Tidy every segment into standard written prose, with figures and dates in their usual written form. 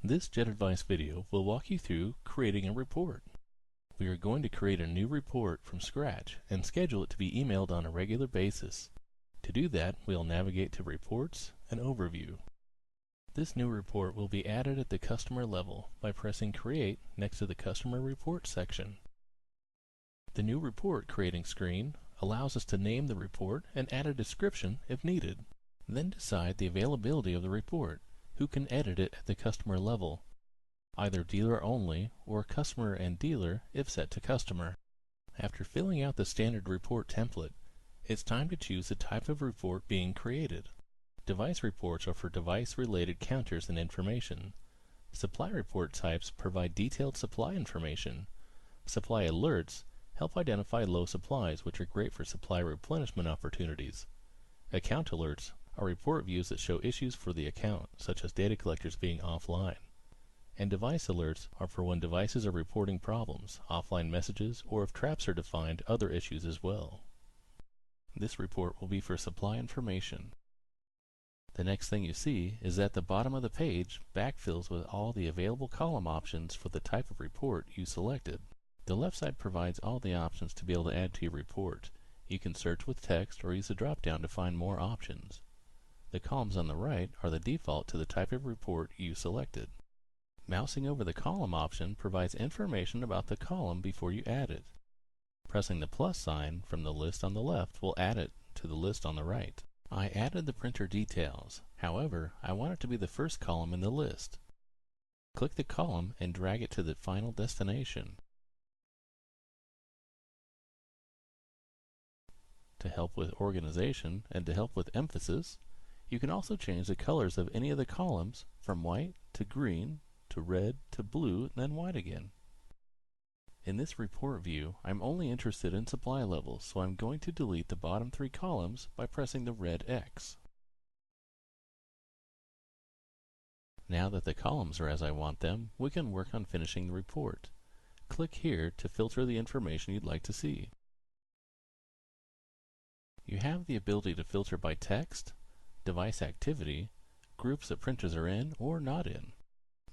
This JetAdvice video will walk you through creating a report. We are going to create a new report from scratch and schedule it to be emailed on a regular basis. To do that, we'll navigate to Reports and Overview. This new report will be added at the customer level by pressing Create next to the Customer Report section. The new report creating screen allows us to name the report and add a description if needed. Then decide the availability of the report, who can edit it at the customer level, either dealer only or customer and dealer if set to customer. After filling out the standard report template, it's time to choose the type of report being created. Device reports are for device-related counters and information. Supply report types provide detailed supply information. Supply alerts help identify low supplies, which are great for supply replenishment opportunities. Account alerts are report views that show issues for the account, such as data collectors being offline. And device alerts are for when devices are reporting problems, offline messages, or if traps are defined, other issues as well. This report will be for supply information. The next thing you see is that the bottom of the page backfills with all the available column options for the type of report you selected. The left side provides all the options to be able to add to your report. You can search with text or use the drop-down to find more options. The columns on the right are the default to the type of report you selected. Mousing over the column option provides information about the column before you add it. Pressing the plus sign from the list on the left will add it to the list on the right. I added the printer details. However, I want it to be the first column in the list. Click the column and drag it to the final destination. To help with organization and to help with emphasis, you can also change the colors of any of the columns from white to green to red to blue and then white again. In this report view, I'm only interested in supply levels, so I'm going to delete the bottom three columns by pressing the red X. Now that the columns are as I want them, we can work on finishing the report. Click here to filter the information you'd like to see. You have the ability to filter by text, device activity, groups that printers are in or not in.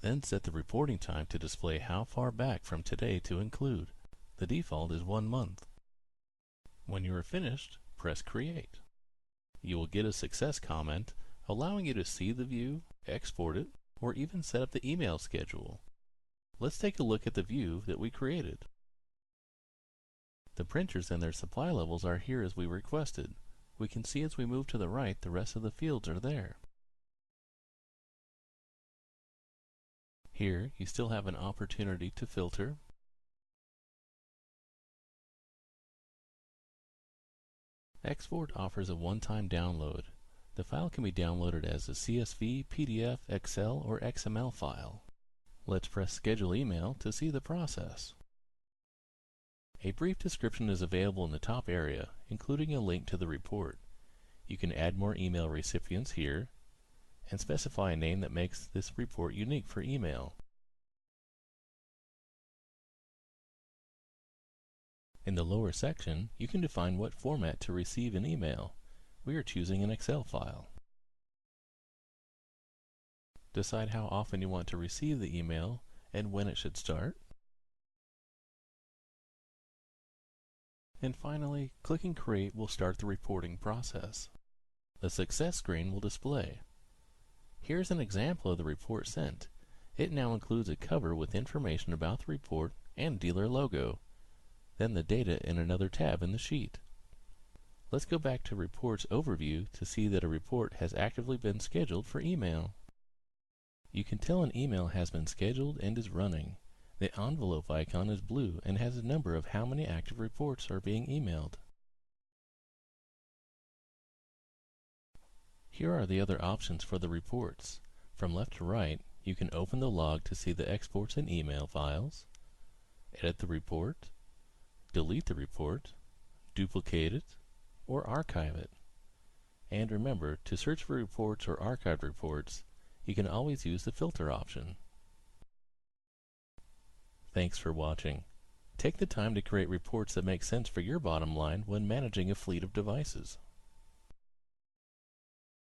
Then set the reporting time to display how far back from today to include. The default is 1 month. When you are finished, press Create. You will get a success comment allowing you to see the view, export it, or even set up the email schedule. Let's take a look at the view that we created. The printers and their supply levels are here as we requested. We can see as we move to the right, the rest of the fields are there. Here, you still have an opportunity to filter. Export offers a one-time download. The file can be downloaded as a CSV, PDF, Excel, or XML file. Let's press Schedule Email to see the process. A brief description is available in the top area, including a link to the report. You can add more email recipients here and specify a name that makes this report unique for email. In the lower section, you can define what format to receive an email. We are choosing an Excel file. Decide how often you want to receive the email and when it should start. And finally, clicking Create will start the reporting process. The success screen will display. Here's an example of the report sent. It now includes a cover with information about the report and dealer logo, then the data in another tab in the sheet. Let's go back to Reports Overview to see that a report has actively been scheduled for email. You can tell an email has been scheduled and is running. The envelope icon is blue and has a number of how many active reports are being emailed. Here are the other options for the reports. From left to right, you can open the log to see the exports and email files, edit the report, delete the report, duplicate it, or archive it. And remember, to search for reports or archived reports, you can always use the filter option. Thanks for watching. Take the time to create reports that make sense for your bottom line when managing a fleet of devices.